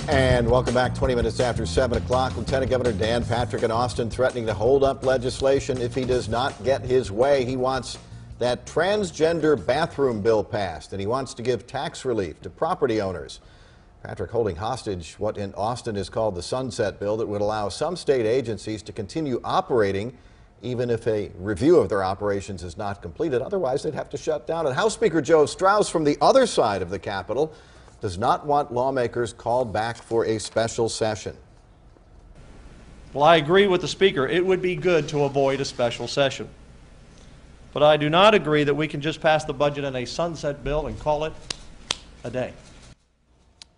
And welcome back. 20 minutes after 7 o'clock, Lieutenant Governor Dan Patrick in Austin threatening to hold up legislation if he does not get his way. He wants that transgender bathroom bill passed, and he wants to give tax relief to property owners. Patrick holding hostage what in Austin is called the Sunset Bill that would allow some state agencies to continue operating even if a review of their operations is not completed. Otherwise, they'd have to shut down. And House Speaker Joe Straus from the other side of the Capitol does not want lawmakers called back for a special session. Well, I agree with the Speaker. It would be good to avoid a special session. But I do not agree that we can just pass the budget in a sunset bill and call it a day.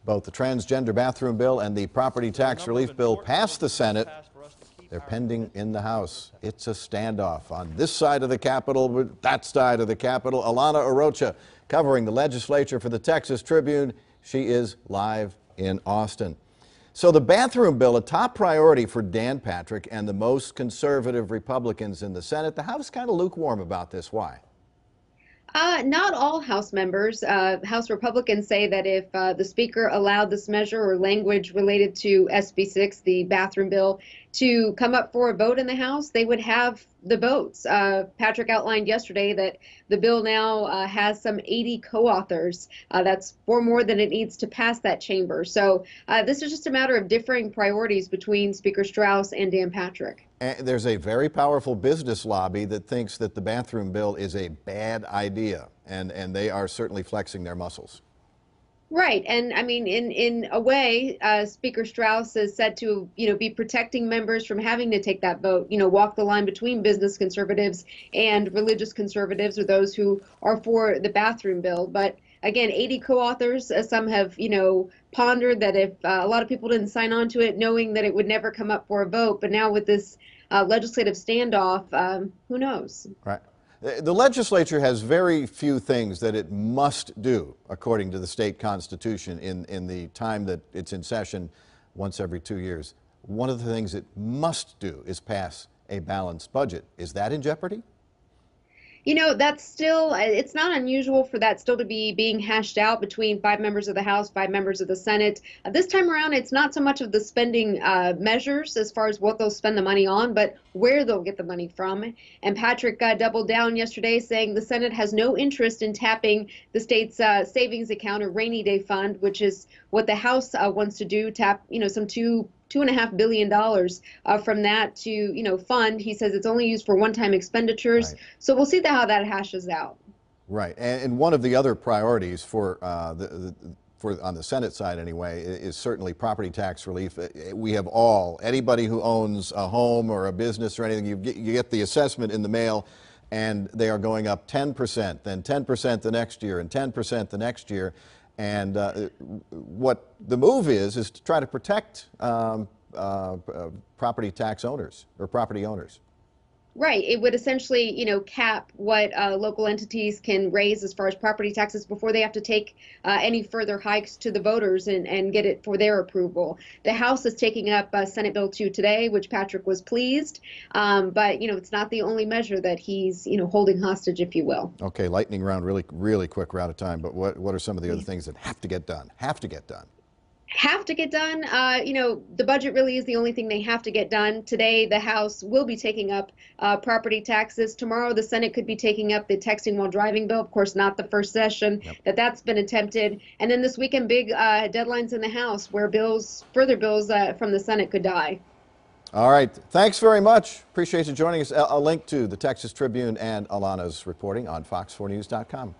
Both the transgender bathroom bill and the property tax relief bill passed the Senate. They're pending in the House. It's a standoff on this side of the Capitol with that side of the Capitol. Alana Arocha covering the legislature for the Texas Tribune. She is live in Austin. So the bathroom bill, a top priority for Dan Patrick and the most conservative Republicans in the Senate. The House kind of lukewarm about this. Why? Not all House members. House Republicans say that if the Speaker allowed this measure or language related to SB 6, the bathroom bill, to come up for a vote in the House, they would have the votes. Patrick outlined yesterday that the bill now has some 80 co-authors. That's 4 more than it needs to pass that chamber. So this is just a matter of differing priorities between Speaker Straus and Dan Patrick. And there's a very powerful business lobby that thinks that the bathroom bill is a bad idea, and they are certainly flexing their muscles. Right, and I mean, in a way, Speaker Straus is said to, be protecting members from having to take that vote. Walk the line between business conservatives and religious conservatives, or those who are for the bathroom bill. But again, 80 co-authors. Some have, pondered that if a lot of people didn't sign on to it, knowing that it would never come up for a vote. But now with this legislative standoff, who knows? Right. The legislature has very few things that it must do, according to the state constitution, in the time that it's in session once every 2 years. One of the things it must do is pass a balanced budget. Is that in jeopardy? That's still, it's not unusual for that still to be being hashed out between 5 members of the House, 5 members of the Senate. This time around, it's not so much of the spending measures as far as what they'll spend the money on, but where they'll get the money from. And Patrick doubled down yesterday, saying the Senate has no interest in tapping the state's savings account or rainy day fund, which is what the House wants to do, tap, some $2.5 billion from that to, fund. He says it's only used for one-time expenditures. Right. So we'll see how that hashes out. Right. And one of the other priorities for on the Senate side anyway, is certainly property tax relief. We have anybody who owns a home or a business or anything, you get the assessment in the mail, and they are going up 10%, then 10% the next year, and 10% the next year. And what the move is to try to protect property tax owners or property owners. Right. It would essentially, cap what local entities can raise as far as property taxes before they have to take any further hikes to the voters and get it for their approval. The House is taking up Senate Bill 2 today, which Patrick was pleased. But, it's not the only measure that he's, holding hostage, if you will. Okay, lightning round, really quick. We're out of time. But what are some of the other things that have to get done? Have to get done. Have to get done. The budget really is the only thing they have to get done. Today, the House will be taking up property taxes. Tomorrow, the Senate could be taking up the texting while driving bill. Of course, not the first session that's been attempted. And then this weekend, big deadlines in the House where further bills from the Senate could die. All right. Thanks very much. Appreciate you joining us. A link to the Texas Tribune and Alana's reporting on fox4news.com.